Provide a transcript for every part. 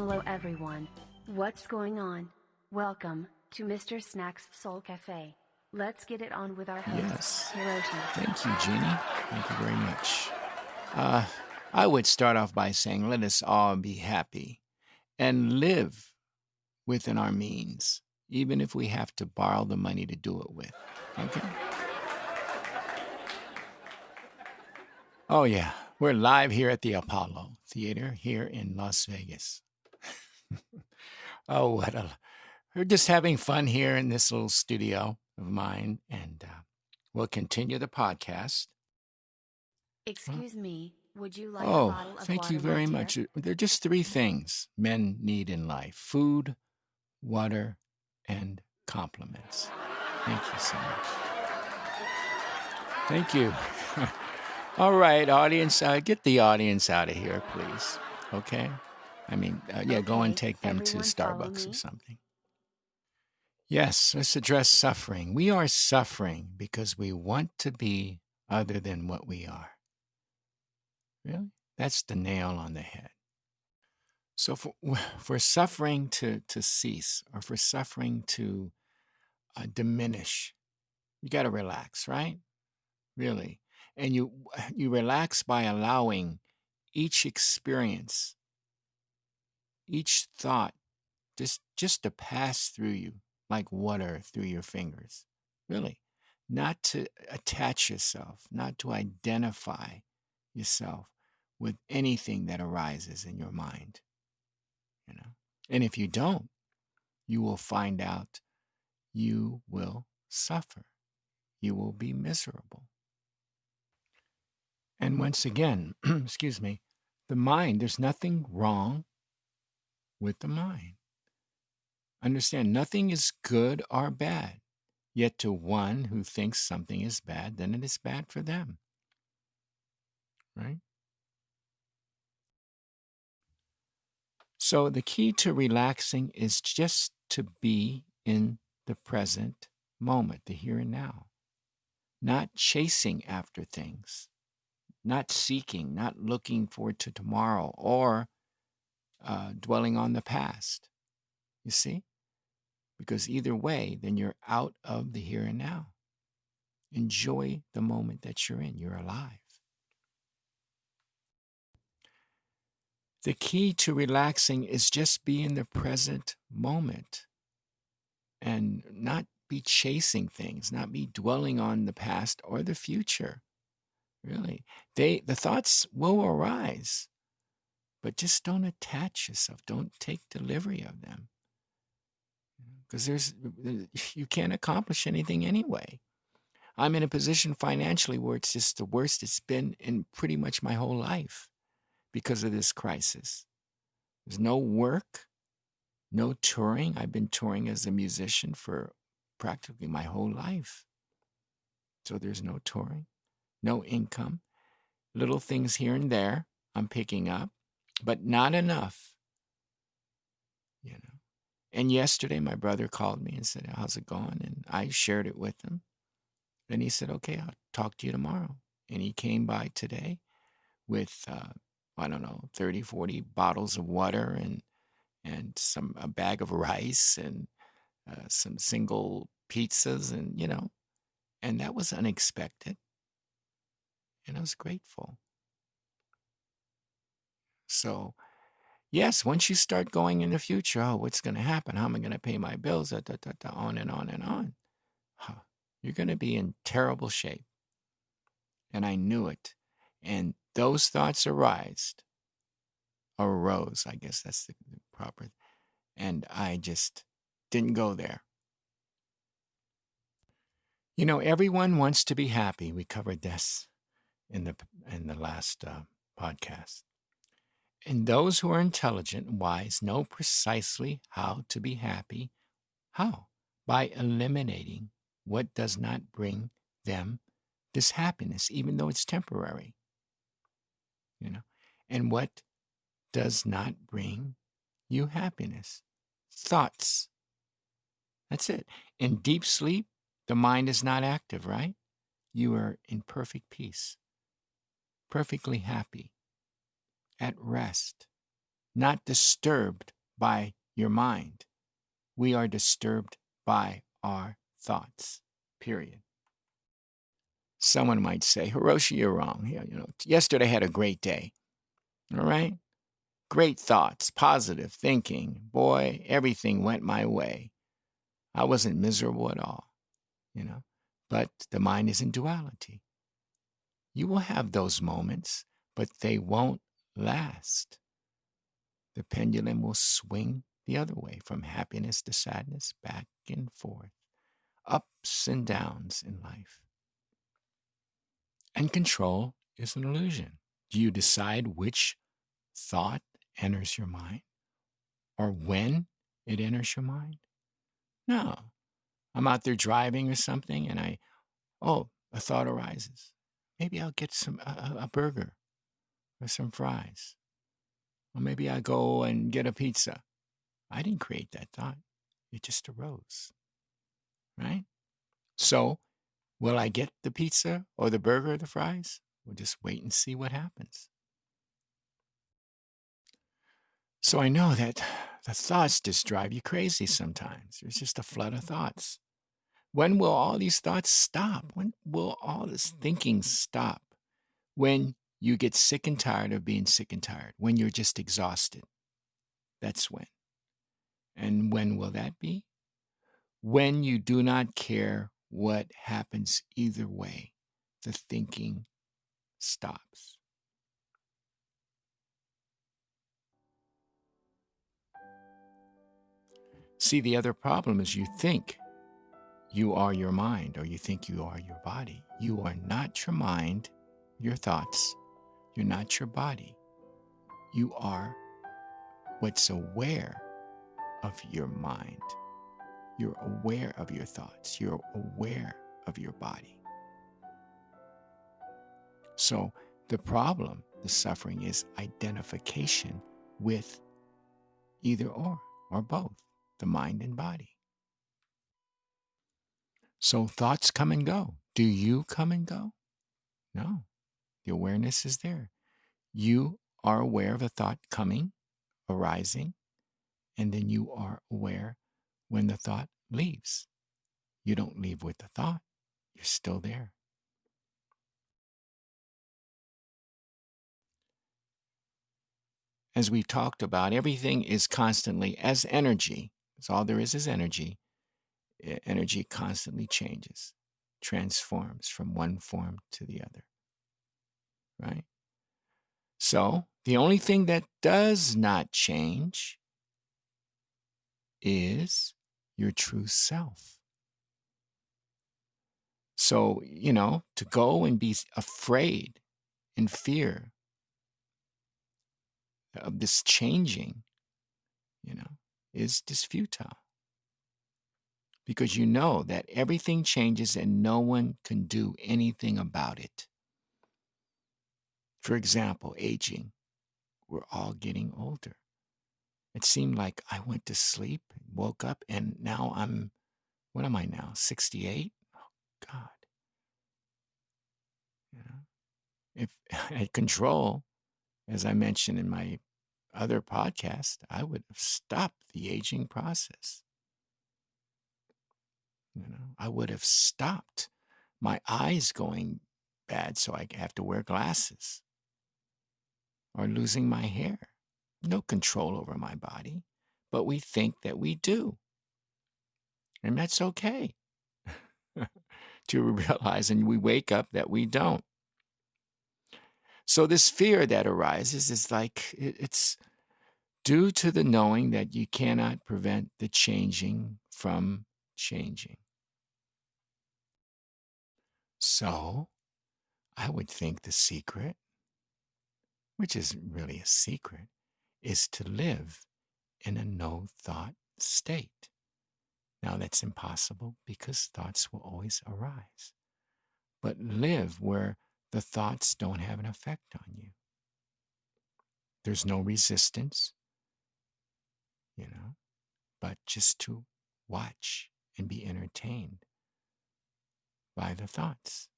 Hello everyone. What's going on? Welcome to MR.SNACKS Soul Cafe. Let's get it on with our host, Yes. Hiroshi. Thank you, Jeannie. Thank you very much. I would start off by saying, let us all be happy and live within our means, even if we have to borrow the money to do it with. Okay? Oh, yeah. We're live here at the Apollo Theater here in Las Vegas. Oh, we're just having fun here in this little studio of mine, and we'll continue the podcast. Excuse me, would you like a Oh, bottle of thank water, you very my much. dear? There are just three things men need in life: food, water, and compliments. Thank you so much. Thank you. All right, audience, get the audience out of here, please. Okay? I mean, go and Okay, take them to everyone follow Starbucks or me. something. Yes, let's address suffering. We are suffering because we want to be other than what we are. Really? That's the nail on the head. So for suffering to cease, or for suffering to diminish, you got to relax, right? Really. And you relax by allowing each experience, each thought, just to pass through you like water through your fingers. Really. Not to attach yourself, not to identify yourself with anything that arises in your mind. And if you don't, you will find out you will suffer. You will be miserable. And once again, excuse me, the mind, there's nothing wrong with the mind. Understand, nothing is good or bad. Yet to one who thinks something is bad, then it is bad for them. Right? So the key to relaxing is just to be in the present moment, the here and now. Not chasing after things, not seeking, not looking forward to tomorrow, or dwelling on the past. You see? Because either way, then you're out of the here and now. Enjoy the moment that you're in. You're alive. The key to relaxing is just be in the present moment and not be chasing things, not be dwelling on the past or the future. Really. The thoughts will arise, but just don't attach yourself. Don't take delivery of them. Because you can't accomplish anything anyway. I'm in a position financially where it's just the worst it's been in pretty much my whole life because of this crisis. There's no work, no touring. I've been touring as a musician for practically my whole life. So there's no touring, no income, little things here and there I'm picking up, but not enough. And yesterday my brother called me and said, "How's it going?" And I shared it with him. Then he said, "Okay, I'll talk to you tomorrow." And he came by today with, 30, 40 bottles of water and a bag of rice and some single pizzas and that was unexpected. And I was grateful. So, yes, once you start going in the future, what's going to happen? How am I going to pay my bills? On and on and on. You're going to be in terrible shape. And I knew it. And those thoughts arose, I guess that's the proper. And I just didn't go there. Everyone wants to be happy. We covered this in the last podcast. And those who are intelligent and wise know precisely how to be happy. How? By eliminating what does not bring them this happiness, even though it's temporary. And what does not bring you happiness? Thoughts. That's it. In deep sleep, the mind is not active, right? You are in perfect peace, perfectly happy, at rest. not disturbed by your mind. We are disturbed by our thoughts, period. Someone might say, Hiroshi, you're wrong. Yesterday I had a great day. All right? Great thoughts, positive thinking. Boy, everything went my way. I wasn't miserable at all, But the mind is in duality. You will have those moments, but they won't last. The pendulum will swing the other way from happiness to sadness, back and forth, ups and downs in life. And control is an illusion. Do you decide which thought enters your mind or when it enters your mind? No. I'm out there driving or something and a thought arises. Maybe I'll get a burger or some fries. Or maybe I go and get a pizza. I didn't create that thought. It just arose. Right? So, will I get the pizza or the burger or the fries? We'll just wait and see what happens. So I know that the thoughts just drive you crazy sometimes. There's just a flood of thoughts. When will all these thoughts stop? When will all this thinking stop? When you get sick and tired of being sick and tired. When you're just exhausted. That's when. And when will that be? When you do not care what happens either way. The thinking stops. See, the other problem is you think you are your mind, or you think you are your body. You are not your mind, your thoughts. You're not your body. You are what's aware of your mind. You're aware of your thoughts. You're aware of your body. So the problem, the suffering, is identification with either or both, the mind and body. So thoughts come and go. Do you come and go? No. The awareness is there. You are aware of a thought coming, arising, and then you are aware when the thought leaves. You don't leave with the thought. You're still there. As we talked about, everything is constantly as energy. That's all there is energy. Energy constantly changes, transforms from one form to the other. Right? So the only thing that does not change is your true self. So, to go and be afraid and fear of this changing, is just futile. Because you know that everything changes and no one can do anything about it. For example, aging. We're all getting older. It seemed like I went to sleep, woke up, and now what am I now, 68? Oh, God. If I had control, as I mentioned in my other podcast, I would have stopped the aging process. I would have stopped my eyes going bad so I have to wear glasses, or losing my hair. No control over my body, but we think that we do. And that's okay to realize, and we wake up that we don't. So this fear that arises is like, it's due to the knowing that you cannot prevent the changing from changing. So I would think the secret, which isn't really a secret, is to live in a no-thought state. Now that's impossible because thoughts will always arise. But live where the thoughts don't have an effect on you. There's no resistance, but just to watch and be entertained by the thoughts.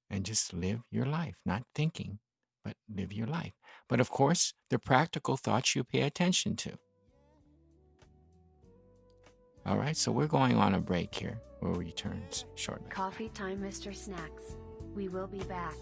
And just live your life, not thinking, but live your life. But of course, the practical thoughts you pay attention to. All right, so we're going on a break here. We'll return shortly. Coffee time, Mr. Snacks. We will be back.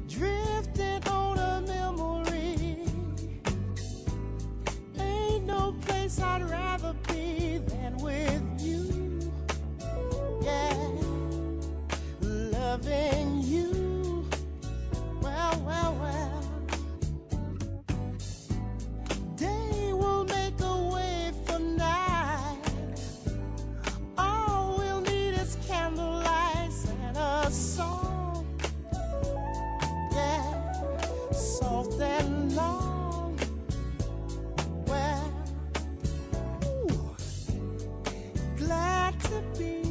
Drifting on a memory. Ain't no place I'd rather be than with you. Yeah, loving you. Well, well, well. Day will make a way for night. All we'll need is candlelight and a song. Yeah, soft and long. Well, ooh, glad to be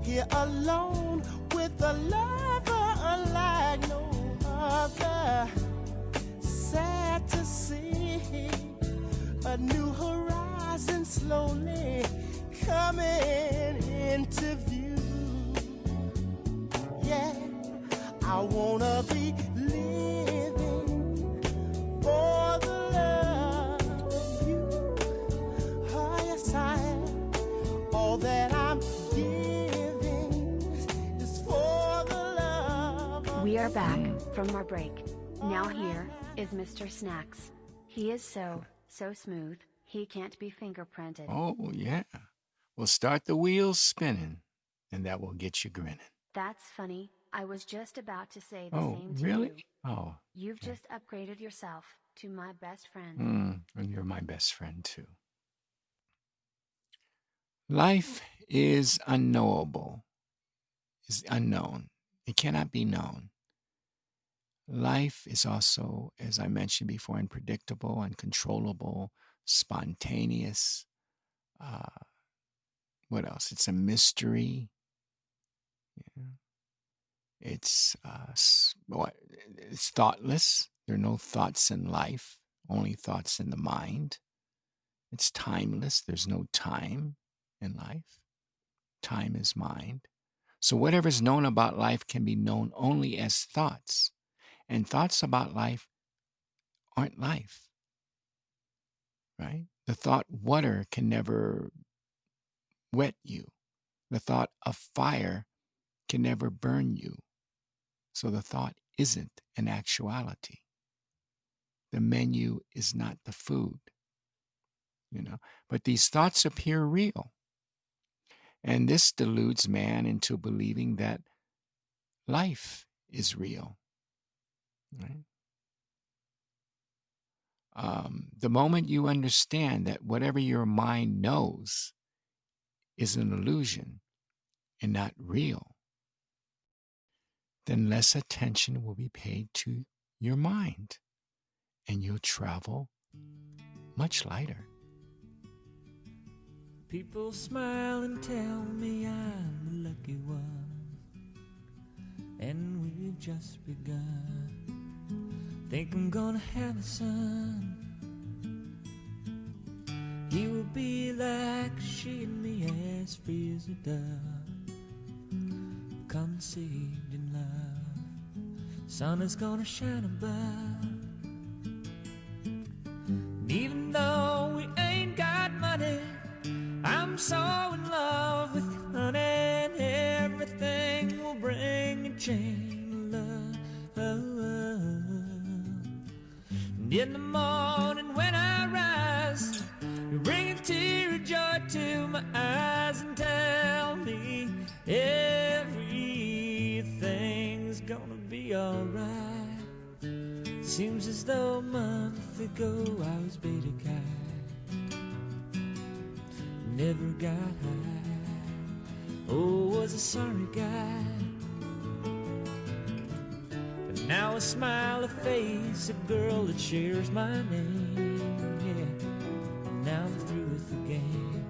here alone with a lover unlike no other. Sad to see a new horizon slowly coming into view. Yeah, I wanna be living for the love of you. Oh, yes, I am. All that I'm giving is for the love of We are back from our break. Now here is Mr. Snacks. He is so smooth, he can't be fingerprinted. Oh, yeah. We'll start the wheels spinning, and that will get you grinning. That's funny. I was just about to say the Oh, same to really? you. Oh, You've okay. just upgraded yourself to my best friend. And you're my best friend, too. Life is unknowable, is unknown. It cannot be known. Life is also, as I mentioned before, unpredictable, uncontrollable, spontaneous. What else? It's a mystery. Yeah. It's thoughtless. There are no thoughts in life, only thoughts in the mind. It's timeless. There's no time in life. Time is mind. So whatever's known about life can be known only as thoughts. And thoughts about life aren't life, right? The thought water can never wet you. The thought of fire can never burn you. So the thought isn't an actuality. The menu is not the food, But these thoughts appear real. And this deludes man into believing that life is real. Right? The moment you understand that whatever your mind knows is an illusion and not real, then less attention will be paid to your mind, and you'll travel much lighter. People smile and tell me I'm the lucky one, and we've just begun. Think I'm gonna have a son. He will be like she and me, as free as a dove, conceived in love. Sun is gonna shine above. And even though we ain't got money, I'm so in love with you, honey, and everything will bring a chain of love. And in the morning when I rise, you bring a tear of joy to my eyes and tell me everything's gonna be alright. Seems as though a month ago I was beta guy, never got high, oh, was a sorry guy. But now I smile, a face, a girl that shares my name, yeah. Now I'm through with the game.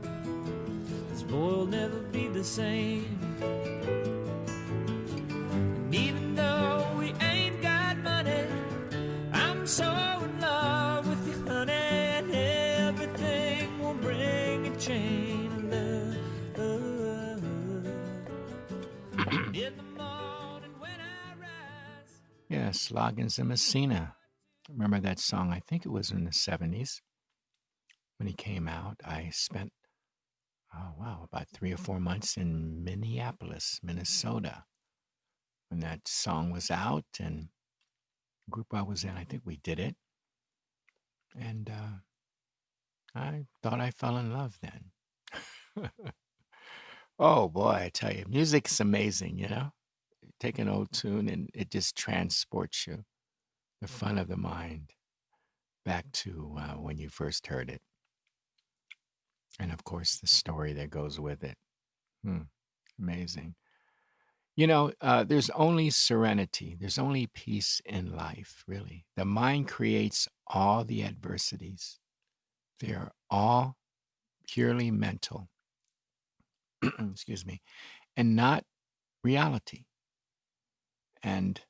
This boy will never be the same. And even though we ain't got money, I'm so in love with you, honey, and everything Yes, Loggins and Messina. Remember that song? I think it was in the 70s when he came out. I spent, oh wow, about 3 or 4 months in Minneapolis, Minnesota, when that song was out. And the group I was in, I think we did it. And I thought I fell in love then. Oh boy, I tell you, music's amazing, you know? Take an old tune and it just transports you, the fun of the mind, back to when you first heard it. And of course, the story that goes with it. Amazing. You know, there's only serenity, there's only peace in life, really. The mind creates all the adversities, they are all purely mental, excuse me, and not reality. And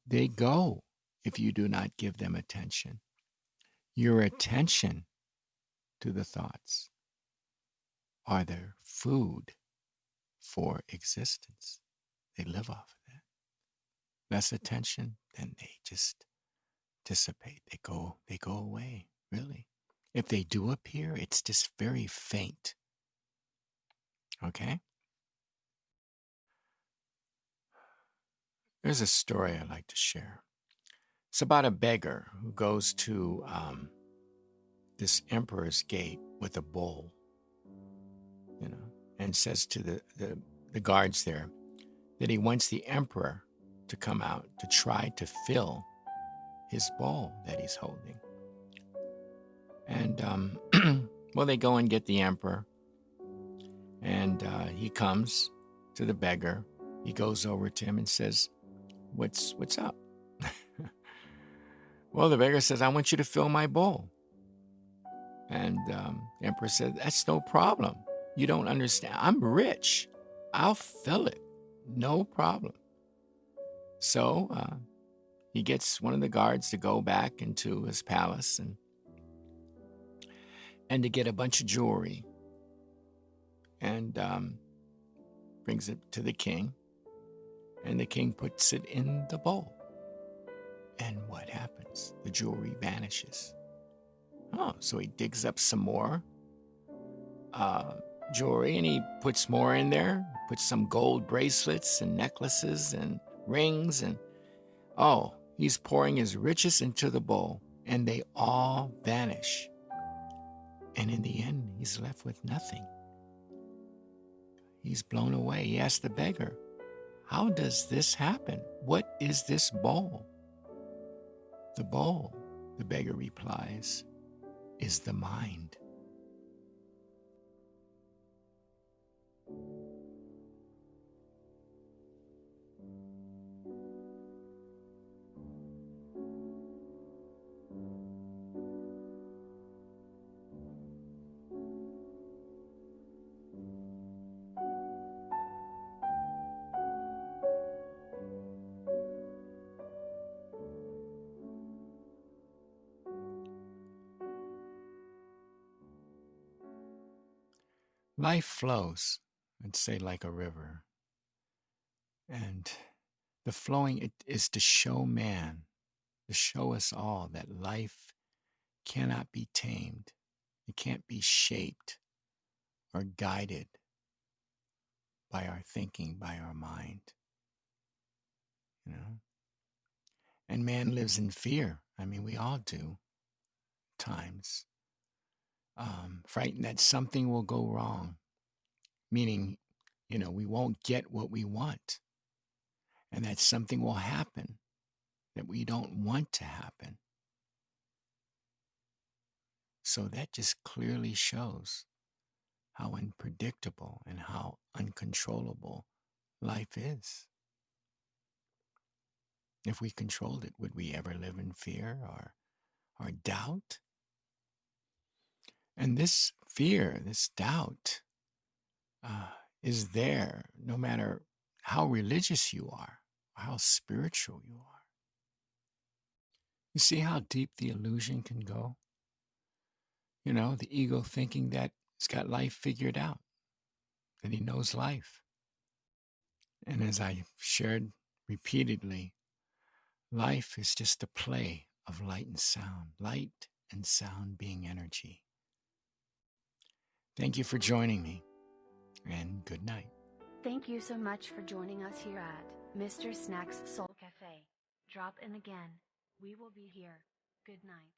they go if you do not give them attention. Your attention to the thoughts are their food for existence. They live off of that. Less attention, then they just dissipate. They go away, really. If they do appear, it's just very faint. Okay? There's a story I'd like to share. It's about a beggar who goes to this emperor's gate with a bowl, you know, and says to the guards there that he wants the emperor to come out to try to fill his bowl that he's holding. And well, they go and get the emperor, and he comes to the beggar. He goes over to him and says, "What's up?" Well, the beggar says, "I want you to fill my bowl." And the emperor said, "That's no problem. You don't understand. I'm rich. I'll fill it. No problem." So he gets one of the guards to go back into his palace and to get a bunch of jewelry, and brings it to the king. And the king puts it in the bowl. And what happens? The jewelry vanishes. Oh, so he digs up some more jewelry, and he puts more in there, puts some gold bracelets and necklaces and rings, and he's pouring his riches into the bowl, and they all vanish. And in the end, he's left with nothing. He's blown away. He asked the beggar, "How does this happen? What is this bowl?" "The bowl," the beggar replies, "is the mind." Life flows, I'd say, like a river. And the flowing it is to show man, to show us all that life cannot be tamed. It can't be shaped or guided by our thinking, by our mind. You know? And man lives in fear. I mean, we all do at times. Frightened that something will go wrong, meaning, we won't get what we want, and that something will happen that we don't want to happen. So that just clearly shows how unpredictable and how uncontrollable life is. If we controlled it, would we ever live in fear or doubt? And this fear, this doubt, is there no matter how religious you are or how spiritual you are. You see how deep the illusion can go? The ego thinking that it's got life figured out, that he knows life. And as I shared repeatedly, Life is just a play of light and sound being energy. Thank you for joining me, and good night. Thank you so much for joining us here at Mr. Snacks Soul Cafe. Drop in again. We will be here. Good night.